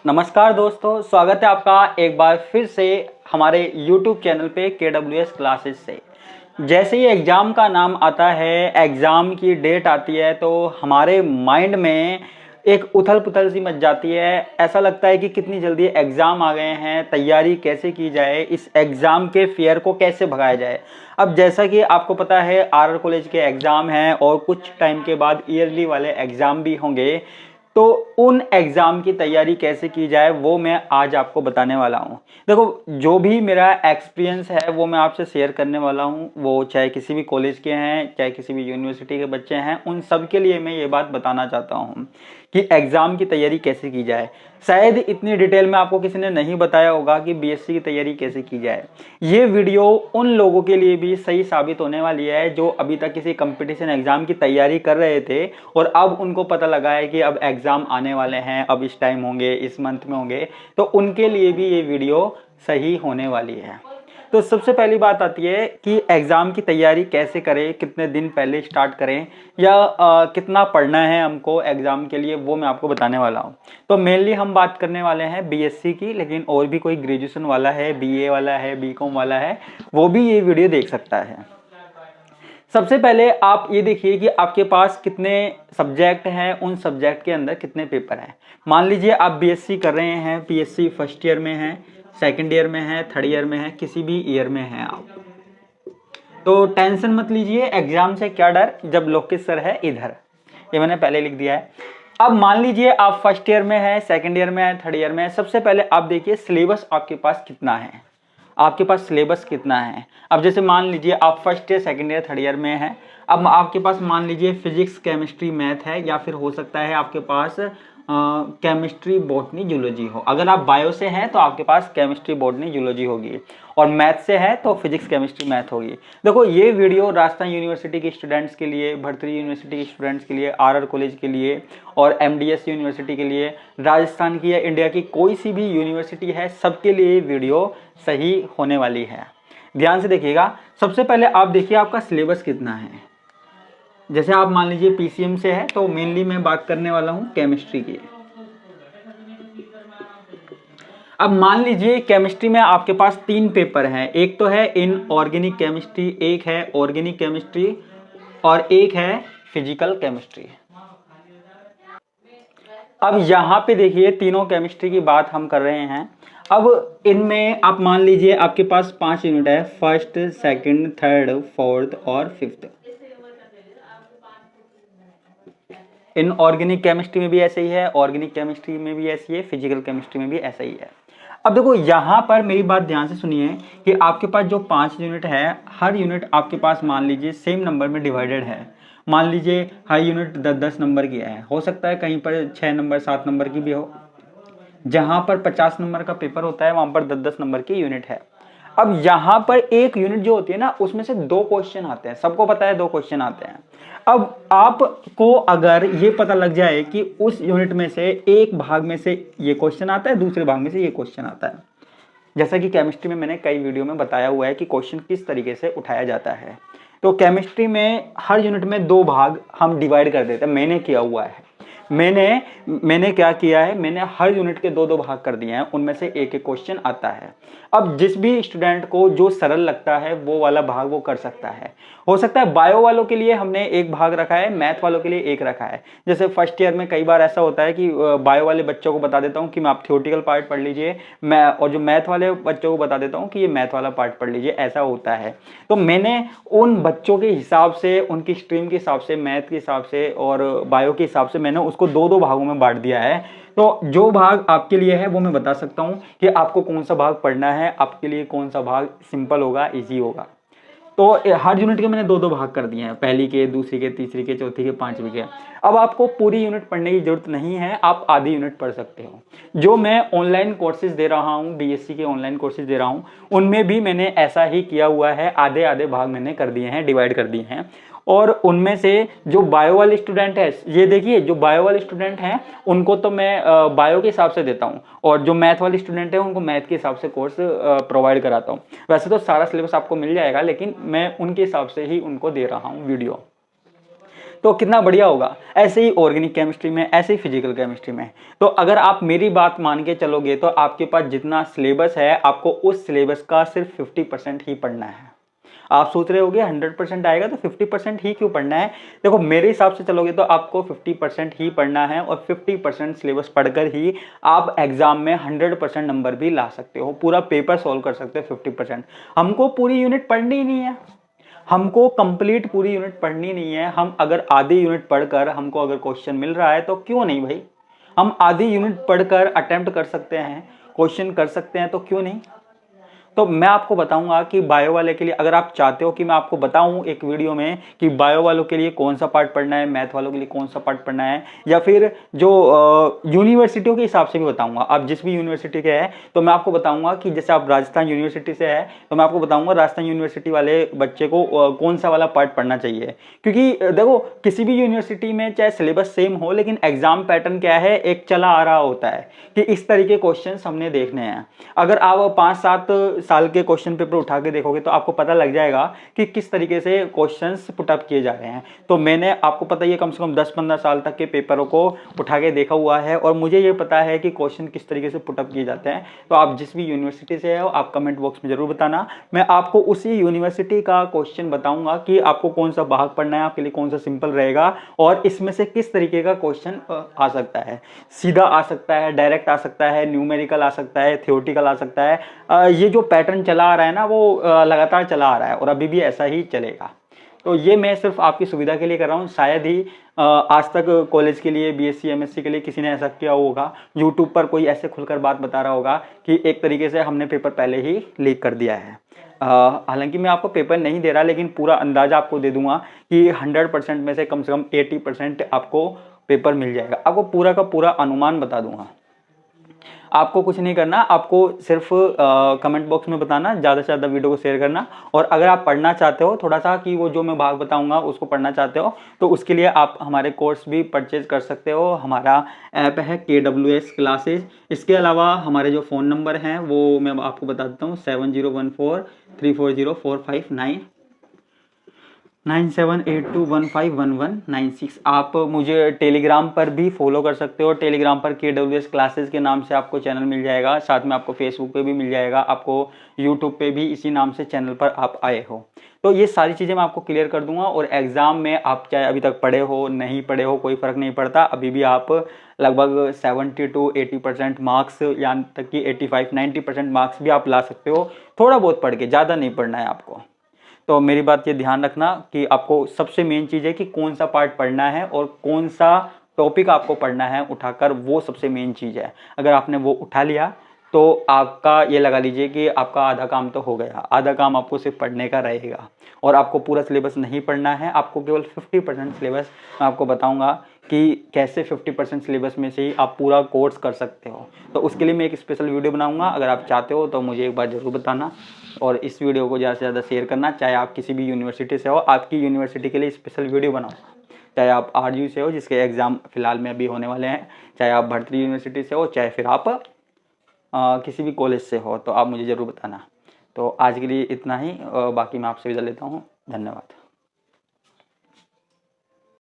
नमस्कार दोस्तों, स्वागत है आपका एक बार फिर से हमारे YouTube चैनल पे KWS क्लासेस से। जैसे ही एग्ज़ाम का नाम आता है, एग्ज़ाम की डेट आती है तो हमारे माइंड में एक उथल पुथल सी मच जाती है। ऐसा लगता है कि कितनी जल्दी एग्ज़ाम आ गए हैं, तैयारी कैसे की जाए, इस एग्ज़ाम के फियर को कैसे भगाया जाए। अब जैसा कि आपको पता है RR कॉलेज के एग्ज़ाम हैं और कुछ टाइम के बाद ईयरली वाले एग्ज़ाम भी होंगे, तो उन एग्ज़ाम की तैयारी कैसे की जाए वो मैं आज आपको बताने वाला हूँ। देखो, जो भी मेरा एक्सपीरियंस है वो मैं आपसे शेयर करने वाला हूँ। वो चाहे किसी भी कॉलेज के हैं, चाहे किसी भी यूनिवर्सिटी के बच्चे हैं, उन सब के लिए मैं ये बात बताना चाहता हूँ कि एग्ज़ाम की तैयारी कैसे की जाए। शायद इतनी डिटेल में आपको किसी ने नहीं बताया होगा कि बीएससी की तैयारी कैसे की जाए। ये वीडियो उन लोगों के लिए भी सही साबित होने वाली है जो अभी तक किसी कंपटीशन एग्ज़ाम की तैयारी कर रहे थे और अब उनको पता लगा है कि अब एग्ज़ाम आने वाले हैं, अब इस टाइम होंगे, इस मंथ में होंगे, तो उनके लिए भी ये वीडियो सही होने वाली है। तो सबसे पहली बात आती है कि एग्ज़ाम की तैयारी कैसे करें, कितने दिन पहले स्टार्ट करें या कितना पढ़ना है हमको एग्ज़ाम के लिए, वो मैं आपको बताने वाला हूँ। तो मेनली हम बात करने वाले हैं बीएससी की, लेकिन और भी कोई ग्रेजुएशन वाला है, बीए वाला है, बीकॉम वाला है, वो भी ये वीडियो देख सकता है। सबसे पहले आप ये देखिए कि आपके पास कितने सब्जेक्ट हैं, उन सब्जेक्ट के अंदर कितने पेपर हैं। मान लीजिए आप बीएससी कर रहे हैं, बीएससी फर्स्ट ईयर में है, सेकंड ईयर में है, थर्ड ईयर में है, किसी भी ईयर में है आप, तो टेंशन मत लीजिए। एग्जाम से क्या डर जब लोकेश सर है इधर, ये मैंने पहले लिख दिया है। अब मान लीजिए आप फर्स्ट ईयर में है, सेकंड ईयर में है, थर्ड ईयर में है। सबसे पहले आप देखिए सिलेबस आपके पास कितना है, आपके पास सिलेबस कितना है। अब जैसे मान लीजिए आप first year, second year, third year में है। अब आपके पास मान लीजिए फिजिक्स, केमिस्ट्री, मैथ है, या फिर हो सकता है आपके पास केमिस्ट्री, बॉटनी, जूलॉजी हो। अगर आप बायो से हैं तो आपके पास केमिस्ट्री, बॉटनी, जूलॉजी होगी, और मैथ से है तो फिजिक्स, केमिस्ट्री, मैथ होगी। देखो, ये वीडियो राजस्थान यूनिवर्सिटी के स्टूडेंट्स के लिए, भर्तृहरि यूनिवर्सिटी के स्टूडेंट्स के लिए, RR कॉलेज के लिए और MDS यूनिवर्सिटी के लिए, राजस्थान की या इंडिया की कोई सी भी यूनिवर्सिटी है, सबके लिए वीडियो सही होने वाली है। ध्यान से देखिएगा। सबसे पहले आप देखिए आपका सिलेबस कितना है। जैसे आप मान लीजिए PCM से है तो मेनली मैं बात करने वाला हूँ केमिस्ट्री की। अब मान लीजिए केमिस्ट्री में आपके पास 3 पेपर हैं। एक तो है इनऑर्गेनिक केमिस्ट्री, एक है ऑर्गेनिक केमिस्ट्री और एक है फिजिकल केमिस्ट्री। अब यहाँ पे देखिए तीनों केमिस्ट्री की बात हम कर रहे हैं। अब इनमें आप मान लीजिए आपके पास 5 यूनिट है, फर्स्ट, सेकंड, थर्ड, फोर्थ और फिफ्थ। इनऑर्गेनिक केमिस्ट्री में भी ऐसे ही है, ऑर्गेनिक केमिस्ट्री में भी ऐसी है, फिजिकल केमिस्ट्री में भी ऐसा ही है। अब देखो यहाँ पर मेरी बात ध्यान से सुनिए कि आपके पास जो 5 यूनिट है, हर यूनिट आपके पास मान लीजिए सेम नंबर में डिवाइडेड है। मान लीजिए हर यूनिट 10-10 नंबर की है, हो सकता है कहीं पर 6 नंबर 7 नंबर की भी हो। जहाँ पर 50 नंबर का पेपर होता है वहाँ पर 10-10 नंबर की यूनिट है। अब यहाँ पर एक यूनिट जो होती है ना, उसमें से 2 क्वेश्चन आते हैं, सबको पता है 2 क्वेश्चन आते हैं। अब आपको अगर ये पता लग जाए कि उस यूनिट में से एक भाग में से ये क्वेश्चन आता है, दूसरे भाग में से ये क्वेश्चन आता है। जैसा कि केमिस्ट्री में मैंने कई वीडियो में बताया हुआ है कि क्वेश्चन किस तरीके से उठाया जाता है। तो केमिस्ट्री में हर यूनिट में 2 भाग हम डिवाइड कर देते हैं। मैंने किया हुआ है, मैंने क्या किया है, मैंने हर यूनिट के 2-2 भाग कर दिए हैं, उनमें से एक एक क्वेश्चन आता है। अब जिस भी स्टूडेंट को जो सरल लगता है वो वाला भाग वो कर सकता है। हो सकता है बायो वालों के लिए हमने एक भाग रखा है, मैथ वालों के लिए एक रखा है। जैसे फर्स्ट ईयर में कई बार ऐसा होता है कि बायो वाले बच्चों को बता देता हूँ कि मैं आप थियोरेटिकल पार्ट पढ़ लीजिए, मैं और जो मैथ वाले बच्चों को बता देता हूँ कि ये मैथ वाला पार्ट पढ़ लीजिए, ऐसा होता है। तो मैंने उन बच्चों के हिसाब से, उनकी स्ट्रीम के हिसाब से, मैथ के हिसाब से और बायो के हिसाब से मैंने उसको 2-2 भागों में बांट दिया है। तो जो भाग आपके लिए है वो मैं बता सकता हूँ कि आपको कौन सा भाग पढ़ना है, आपके लिए कौन सा भाग सिंपल होगा, इजी होगा। तो हर यूनिट के मैंने 2-2 भाग कर दिए हैं, पहली के, दूसरी के, तीसरी के, चौथी के, पांचवी के। अब आपको पूरी यूनिट पढ़ने की जरूरत नहीं है, आप आधी यूनिट पढ़ सकते हो। जो मैं ऑनलाइन कोर्सेज दे रहा हूँ, बीएससी के ऑनलाइन कोर्सेज दे रहा हूँ, उनमें भी मैंने ऐसा ही किया हुआ है, आधे आधे भाग मैंने कर दिए हैं, डिवाइड कर दिए हैं। और उनमें से जो बायो वाले स्टूडेंट है, ये देखिए जो बायो वाले स्टूडेंट हैं उनको तो मैं बायो के हिसाब से देता हूँ, और जो मैथ वाले स्टूडेंट है उनको मैथ के हिसाब से कोर्स प्रोवाइड कराता हूँ। वैसे तो सारा सिलेबस आपको मिल जाएगा, लेकिन मैं उनके हिसाब से ही उनको दे रहा हूँ वीडियो। तो कितना बढ़िया होगा। ऐसे ही ऑर्गेनिक केमिस्ट्री में, ऐसे ही फिजिकल केमिस्ट्री में। तो अगर आप मेरी बात मान के चलोगे तो आपके पास जितना सिलेबस है आपको उस सिलेबस का सिर्फ 50% ही पढ़ना है। आप सोच रहे होगे 100% आएगा तो 50% ही क्यों पढ़ना है। देखो मेरे हिसाब से चलोगे तो आपको 50% ही पढ़ना है और 50% सिलेबस पढ़कर ही आप एग्जाम में 100% नंबर भी ला सकते हो, पूरा पेपर सॉल्व कर सकते हो 50%। हमको पूरी यूनिट पढ़नी ही नहीं है, हमको कंप्लीट पूरी यूनिट पढ़नी नहीं है। हम अगर आधी यूनिट पढ़कर हमको अगर क्वेश्चन मिल रहा है तो क्यों नहीं भाई, हम आधी यूनिट पढ़कर अटेम्प्ट कर सकते हैं, क्वेश्चन कर सकते हैं, तो क्यों नहीं। तो मैं आपको बताऊंगा कि बायो वाले के लिए, अगर आप चाहते हो कि मैं आपको बताऊं एक वीडियो में कि बायो वालों के लिए कौन सा पार्ट पढ़ना है, मैथ वालों के लिए कौन सा पार्ट पढ़ना है, या फिर जो यूनिवर्सिटियों के हिसाब से भी बताऊंगा। आप जिस भी यूनिवर्सिटी के हैं तो मैं आपको बताऊंगा कि जैसे आप राजस्थान यूनिवर्सिटी से है तो मैं आपको बताऊंगा राजस्थान यूनिवर्सिटी वाले बच्चे को कौन सा वाला पार्ट पढ़ना चाहिए। क्योंकि देखो किसी भी यूनिवर्सिटी में चाहे सिलेबस सेम हो लेकिन एग्जाम पैटर्न क्या है, एक चला आ रहा होता है कि इस तरीके क्वेश्चन हमने देखने हैं। अगर आप 5-7 साल के क्वेश्चन पेपर उठा के देखोगे तो आपको पता लग जाएगा कि किस तरीके से क्वेश्चंस पुटअप किए जा रहे हैं। तो मैंने आपको पता ही है कम से कम 10-15 साल तक के पेपरों को उठा के देखा हुआ है और मुझे ये पता है कि क्वेश्चन किस तरीके से पुटअप किए जाते हैं। तो आप जिस भी यूनिवर्सिटी से हो आप कमेंट बॉक्स में जरूर बताना, मैं आपको उसी यूनिवर्सिटी का क्वेश्चन बताऊंगा कि आपको कौन सा भाग पढ़ना है, आपके लिए कौन सा सिंपल रहेगा और इसमें से किस तरीके का क्वेश्चन आ सकता है। सीधा आ सकता है, डायरेक्ट आ सकता है, न्यूमेरिकल आ सकता है, थ्योरेटिकल आ सकता है। ये जो पैटर्न चला आ रहा है ना वो लगातार चला आ रहा है और अभी भी ऐसा ही चलेगा। तो ये मैं सिर्फ आपकी सुविधा के लिए कर रहा हूँ। शायद ही आज तक कॉलेज के लिए, बीएससी एमएससी के लिए किसी ने ऐसा किया होगा, यूट्यूब पर कोई ऐसे खुलकर बात बता रहा होगा कि एक तरीके से हमने पेपर पहले ही लीक कर दिया है। हालांकि मैं आपको पेपर नहीं दे रहा लेकिन पूरा अंदाजा आपको दे दूंगा कि 100% में से कम 80% आपको पेपर मिल जाएगा। आपको पूरा का पूरा अनुमान बता दूंगा। आपको कुछ नहीं करना, आपको सिर्फ कमेंट बॉक्स में बताना, ज़्यादा से ज़्यादा वीडियो को शेयर करना। और अगर आप पढ़ना चाहते हो थोड़ा सा कि वो जो मैं भाग बताऊंगा उसको पढ़ना चाहते हो तो उसके लिए आप हमारे कोर्स भी परचेज कर सकते हो। हमारा ऐप है KWS क्लासेज। इसके अलावा हमारे जो फ़ोन नंबर हैं वो मैं आपको बता देता हूँ, 7014340459 9782151196। आप मुझे टेलीग्राम पर भी फॉलो कर सकते हो। टेलीग्राम पर KWS क्लासेस के नाम से आपको चैनल मिल जाएगा, साथ में आपको फेसबुक पे भी मिल जाएगा, आपको यूट्यूब पे भी इसी नाम से चैनल पर आप आए हो। तो ये सारी चीज़ें मैं आपको क्लियर कर दूंगा और एग्ज़ाम में आप चाहे अभी तक पढ़े हो नहीं पढ़े हो कोई फ़र्क नहीं पड़ता, अभी भी आप लगभग 70 to 80% मार्क्स, यहाँ तक कि 85-90% मार्क्स भी आप ला सकते हो थोड़ा बहुत पढ़ के, ज़्यादा नहीं पढ़ना है आपको। तो मेरी बात ये ध्यान रखना कि आपको सबसे मेन चीज़ है कि कौन सा पार्ट पढ़ना है और कौन सा टॉपिक आपको पढ़ना है उठाकर, वो सबसे मेन चीज़ है। अगर आपने वो उठा लिया तो आपका ये लगा लीजिए कि आपका आधा काम तो हो गया। आधा काम आपको सिर्फ पढ़ने का रहेगा और आपको पूरा सिलेबस नहीं पढ़ना है, आपको केवल 50% सिलेबस मैं आपको बताऊंगा कि कैसे 50% सिलेबस में से ही आप पूरा कोर्स कर सकते हो। तो उसके लिए मैं एक स्पेशल वीडियो बनाऊंगा, अगर आप चाहते हो तो मुझे एक बार ज़रूर बताना और इस वीडियो को ज़्यादा से ज़्यादा शेयर करना। चाहे आप किसी भी यूनिवर्सिटी से हो, आपकी यूनिवर्सिटी के लिए स्पेशल वीडियो बनाऊंगा। चाहे आप RU से हो जिसके एग्ज़ाम फिलहाल में अभी होने वाले हैं, चाहे आप भर्तृहरि यूनिवर्सिटी से हो, चाहे फिर आप किसी भी कॉलेज से हो, तो आप मुझे ज़रूर बताना। तो आज के लिए इतना ही, बाकी मैं आपसे विदा लेता हूँ। धन्यवाद।